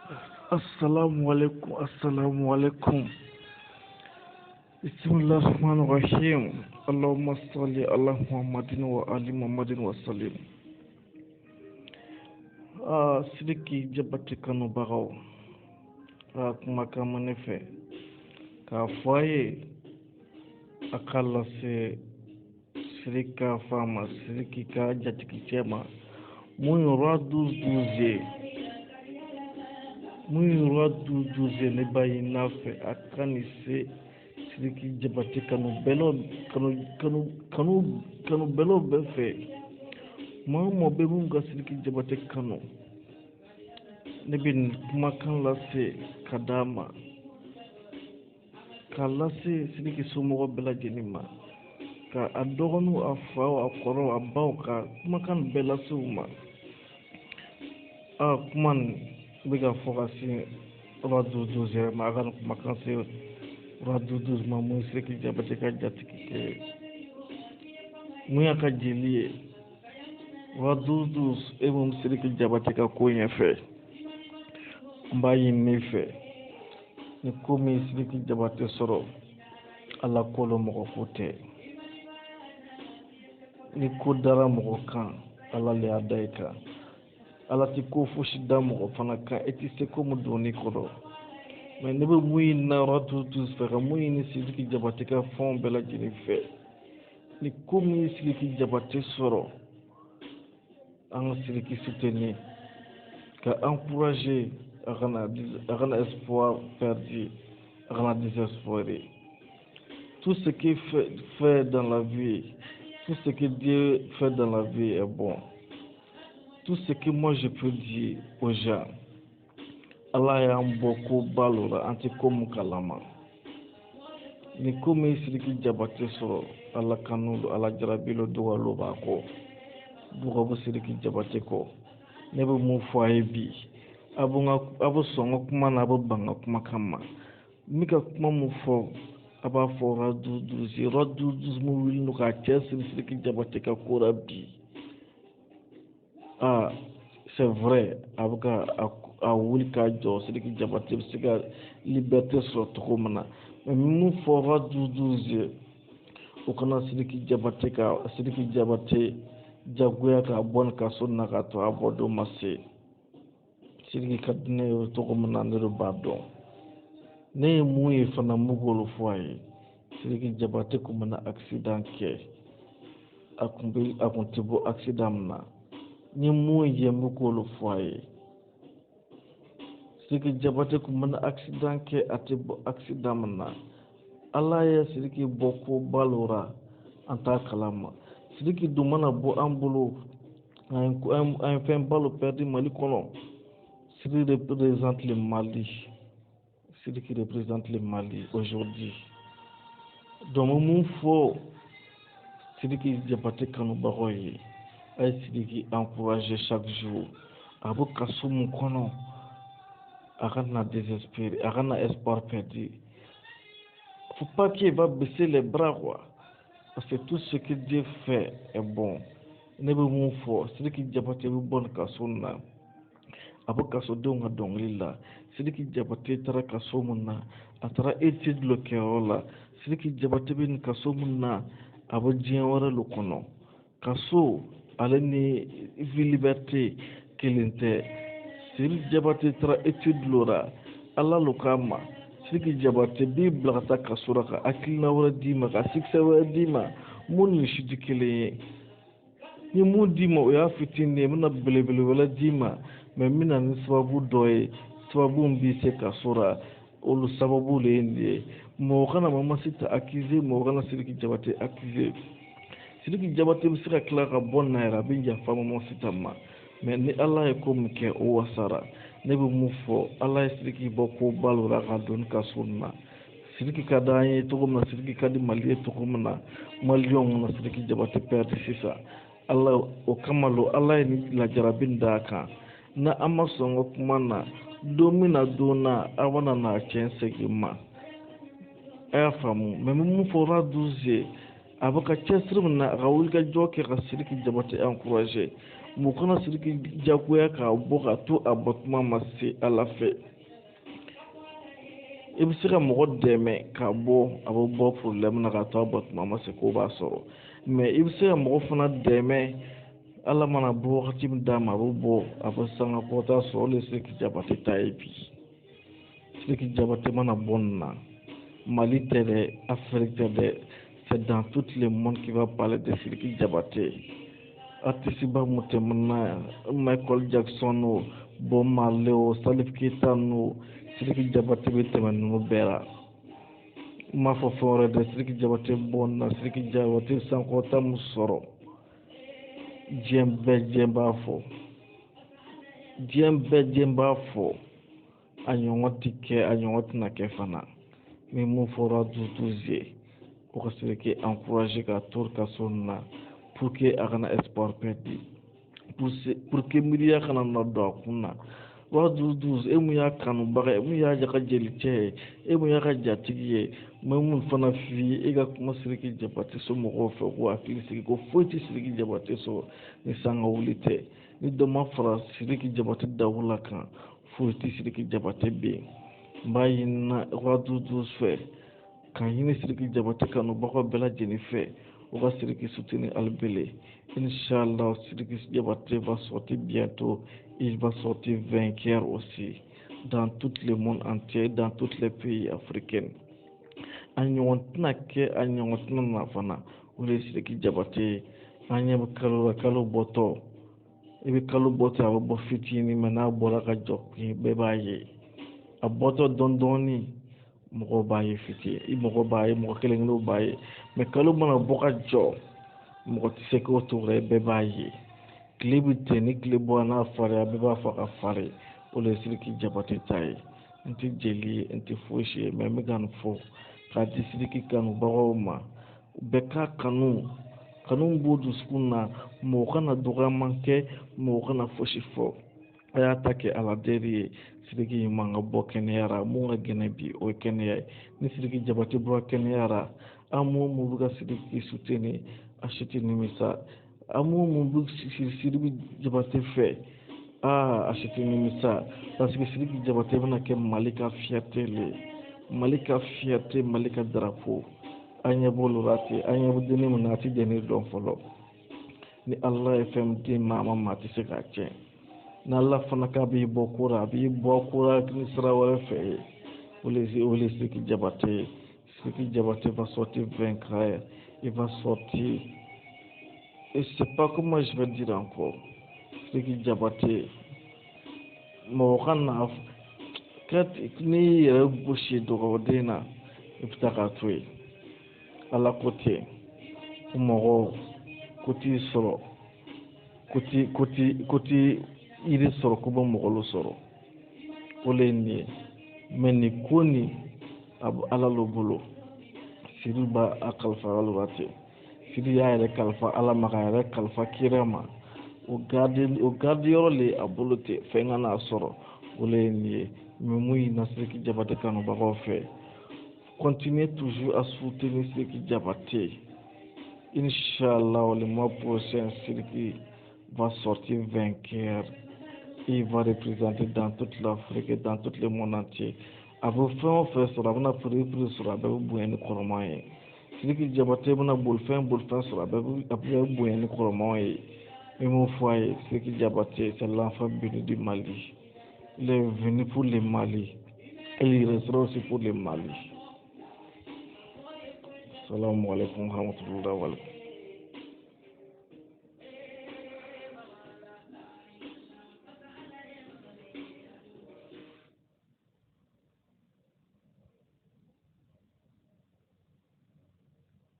Assalamu alaikum, assalamu alaikum. Bismillahirrahmanirrahim. Allahumma salli ala Muhammadin wa ali Muhammadin wa sallim. Sidiki jabati kanu bagaw. Kuma kama ne fɛ k'a fɔ a ye a ka lase Sidiki ka fa ma, Sidiki ka jatigicɛ ma, mun yɔrɔ 12-12 ye. Mun yɔrɔ 12-12 ne b'a ɲini fɛ a ka nin se Sidiki jabati kanu bɛlaw bɛɛ fɛ. Maa o maa bɛ mun ka Sidiki jabati kanu, ne bɛ nin kumakan lase ka d'a ma, k'a lase Sidiki somɔgɔw bɛɛ lajɛlen ma, ka a dɔgɔninw, a faw, a kɔrɔw, a baw, ka kumakan bɛɛ lase u ma. Kuma nin bɛ ka fɔ ka se yɔrɔ 12-12 yɛrɛ ma, a ka nin kumakan se yɔrɔ 12-12 ma, mun ye Sidiki jabati ka jatigikɛ ye, mun y'a ka jeli ye. Yɔrɔ 12-12 e mun Sidiki jabati ka ko ɲɛfɛ, n b'a ɲini ne fɛ ni ko min ye Sidiki jabati sɔrɔ, Ala ko lo mɔgɔ fo tɛ. Ni ko dara mɔgɔ kan, Ala le y'a da i kan. Ala ti ko fosi da mɔgɔ fana kan, e ti se ko min don n'i kɔrɔ. Mais ne bɛ mun ɲini na yɔrɔ 12-12 fɛ, ka mun ɲini Sidiki jabati ka fɛnw bɛɛ lajɛlen fɛ, ni ko min ye Sidiki jabati sɔrɔ, an ka Sidiki soutenir, ka encourager, a kana espoir perdu, a kana désespérer. Tout ce qui fait dans la vie, tout ce que Dieu fait dans la vie est bon. Tout ce que moi je peux dire aux gens, Allah y'an bɔ ko balo la, an tɛ ko mun kalama. Ni ko min ye Sidiki jabati sɔrɔ, Ala kanu lo, Ala jarabi lo, dɔgɔya b'a kɔ, dɔgɔ bɛ Sidiki jabati kɔ. Ne bɛ mun fɔ a ye bi, a bɛ sɔn n ka kuma na, a bɛ ban n ka kumakan ma. N bɛ ka kuma mun fɔ, a b'a fɔ yɔrɔ 12-12 yɔrɔ 12-12 mun wuli no k'a cɛ siri Sidiki jabati ka ko la bi. C'est vrai, a bɛ ka a wuli k'a jɔ, Sidiki jabati bɛ se ka liberté sɔrɔ cogo min na. Mais mun fɔ yɔrɔ 12-12 ye, o kana Sidiki jabati jagoya k'a bɔ nin kaso in na k'a to a bɔ don ma se. Sidiki ka di ne ye cogo min na, ne de b'a dɔn. Ne ye mun ye fana mun b'olu fɔ a ye, Sidiki jabati kun bɛna accident kɛ, a kun tɛ bɔ accident min na. N ye mun ye n bɛ k'olu fɔ a ye. Sidiki jabati kun bɛna accident kɛ, a tɛ bɔ accident min na. Ala ye Sidiki bɔ ko balo la, an t'a kalama. Sidiki dun mana bɔ an bolo, an ye fɛn balo perdu Mali kɔnɔ. Sidiki représente le Mali. Sidiki représente le Mali aujourd'hui. Donc mun fɔ Sidiki jabati kanubagaw ye, a ye Sidiki encourager chaque jour. A bɛ kaso mun kɔnɔ, a kana désespérer, a kana espoir perdu. Faut pas qu'il va baisser les bras quoi. Parce que tout ce que Dieu fait est bon. Ne bɛ mun fɔ, Sidiki jabati bɛ bɔ nin kaso in na, a bɛ kasodenw ka dɔnkili la. Sidiki jabati taara kaso min na, a taara étude lo kɛyɔrɔ la. Sidiki jabati bɛ nin kaso min na, a bɛ diɲɛ wɛrɛ lo kɔnɔ. Kaso ale ni vie liberté kelen tɛ. Sidiki jabati taara étude lo la, Ala lo k'a ma. Sidiki jabati b'i bila ka taa kaso la, ka hakilina wɛrɛ d'i ma, ka succès wɛrɛ d'i ma, mun ni si tɛ kelen ye. Ni mun d'i ma o y'a fitinin ye, n bɛna belebele wɛrɛ d'i ma, mais n bɛna ni sababu dɔ ye, sababu min b'i se kaso la, olu sababu le ye nin ye. Mɔgɔ kana Maman-Sita accuser, mɔgɔ kana Sidiki jabati accuser. Sidiki jabati bɛ se ka tila ka bɔ nin na yɛrɛ, a bɛ yafa Maman-Sita ma. Mais ni Ala ye ko min kɛ, o wasara. Ne bɛ mun fɔ, Ala ye Sidiki bɔ ko balo la ka don nin kaso in na. Sidiki ka d'an ye cogo min na, Sidiki ka di Mali ye cogo min na, Maliyɛnw mana Sidiki jabati perdu sisan. Ala o kama lo, Ala ye nin lajarabi in d'a kan. Na an ma sɔn ka kuma na, don min na don na, a bɛna n'a cɛn segin ma. A y'a faamu. Mais mun fɔ yɔrɔ 12 ye, a bɛ ka cɛsiri min na, a ka wuli ka jɔ kɛ ka Sidiki jabati encourager. mɔgɔ kana Sidiki jagoya k'a bɔ ka to a bɔtuma ma se Ala fɛ. I bɛ se ka mɔgɔ dɛmɛ k'a bɔ a bɛ bɔ problème na ka to a bɔtuma ma se k'o b'a sɔrɔ mais i bɛ se ka mɔgɔ fana dɛmɛ Ala mana bɔ wagati min d'a ma a bɛ bɔ a bɛ sanga kɔta sɔrɔ o de ye Sidiki Jabate ta ye bi. Sidiki Jabate mana bɔ nin na Mali tɛ dɛ, Afrique tɛ dɛ, c'est dans tout le monde qui va parler de Sidiki Jabate. Artiste ba mun tɛmɛna Michael Jackson o, Bob Marley o, Salif Keita o, Sidiki Jabate bɛ tɛmɛ ninnu bɛɛ la. N m'a fɔ fɛn wɛrɛ dɛ, Sidiki Jabate bɔ nin na, Sidiki Jabate sankɔrɔta min sɔrɔ diɲɛ bɛɛ b'a fɔ. Diɲɛ bɛɛ b'a fɔ. A ɲɔgɔn ti kɛ, a ɲɔgɔn tɛna kɛ fana. Ni mun fɔra 12 ye o ka Sidiki encourager ka to ka so nin na pour que a kana espoir perdre, pour que miiriya kana na don a kun na. Wa 12 e mun y'a kanubaga ye, mun y'a ka jelicɛ ye, e mun y'a ka jatigi ye, n bɛ mun fana f'i ye e ka kuma Sidiki Jabate somɔgɔw fɛ k'u hakili sigi ko foyi tɛ Sidiki Jabate sɔrɔ ni sanga wuli tɛ. Ni dɔ ma fara Sidiki Jabate dawula kan foyi tɛ Sidiki Jabate bɛ yen. N b'a ɲinina wa 12 fɛ k'a ɲini Sidiki Jabate kanubagaw bɛɛ lajɛlen fɛ u ka Sidiki soutenir hali bele. Inch'Allah, Sidiki Jabate va sortir bientôt. Il va sortir vainqueur aussi dans tout le monde entier, dans tous les pays africains. A ɲɔgɔn tɛna kɛ, a ɲɔgɔn tɛna na fana o de ye Sidiki Jabate. An ɲɛ bɛ kalo la, kalo bɔtɔ i bɛ kalo bɔtɔ a bɛ bɔ fitinin mais n'a bɔra ka jɔ bɛɛ b'a ye. A bɔtɔ dɔɔni mɔgɔw b'a ye fitinin, i mɔgɔ b'a ye, mɔgɔ kelen kelenw b'a ye mais kalo mana bɔ ka jɔ mɔgɔ tɛ se k'o to la bɛɛ b'a ye. Tile bɛ ten ni tile bɔra n'a farinya bɛɛ b'a fɔ ka fari o de ye Sidiki Jabate ta ye. N tɛ jeli ye, n tɛ fosi ye mais n bɛ ka nin fɔ k'a di Sidiki kanubagaw ma bɛɛ k'a kanu. Kanu b'o dusukun na, mɔgɔ kana dɔgɔyama kɛ, mɔgɔ kana fosi fɔ. A y'a ta kɛ Ala deli ye. Sidiki man ka bɔ kɛnɛyara, mun ka gɛlɛn bi o ye kɛnɛya ye. Ni Sidiki Jabate bɔra kɛnɛyara, an mun bɛ ka Sidiki soutenir a si tɛ nimisa. An mun bɛ Sidiki Jabate fɛ a si tɛ nimisa parce que Sidiki Jabate bɛna kɛ Mali ka fierté le, Mali ka fierté, Mali ka drapeau. An ɲɛ b'olu la ten, an ɲɛ bɛ dennin min na a tɛ dennin dɔn fɔlɔ. Ni Ala ye fɛn min di maa ma maa tɛ se k'a tiɲɛ. Ni Ala fana k'a b'i bɔ ko la, a b'i bɔ ko la ni sira wɛrɛ fɛ ye. O de ye Sidiki Jabate. Sidiki Jabate va sortir vainqueur. Il va sortir. Et je sais pas comment je vais dire encore. Sidiki Jabate. Mɔgɔ kana n'i yɛrɛ gosi dɔgɔden na i bɛ taa k'a to yen. Ala ko ten, ko mɔgɔw ko t'i sɔrɔ, ko t'i yiri sɔrɔ ko bɛ mɔgɔlo sɔrɔ. O le ye nin ye mais nin ko nin a bɛ Ala le bolo. Sidi b'a kalifa Ala la ten. Sidi y'a yɛrɛ kalifa Ala ma k'a yɛrɛ kalifa kira ma. O garde yɔrɔ le a bolo ten fɛn ka n'a sɔrɔ. O le ye nin ye mais mun ɲinina Sidiki Jabate kanubagaw fɛ. Continuez toujours à soutenir Sidiki Jabate. Inch'Allah, le mois prochain, Sidiki va sortir vainqueur. Il va représenter dans toute l'Afrique et dans tout le monde entier. A bɛ fɛn o fɛn sɔrɔ a bɛna prix sɔrɔ a bɛɛ bɛ bonya ni kɔrɔman ye. Sidiki Jabate bɛna bolifɛn sɔrɔ a bɛɛ bɛ bonya ni kɔrɔman ye. N m'o fɔ a ye, Sidiki Jabate c'est l'enfant béni du Mali. Il est venu pour le Mali. Et il restera aussi pour le Mali. Assalamu alaikum wa rahmatullahi wa barakatuh.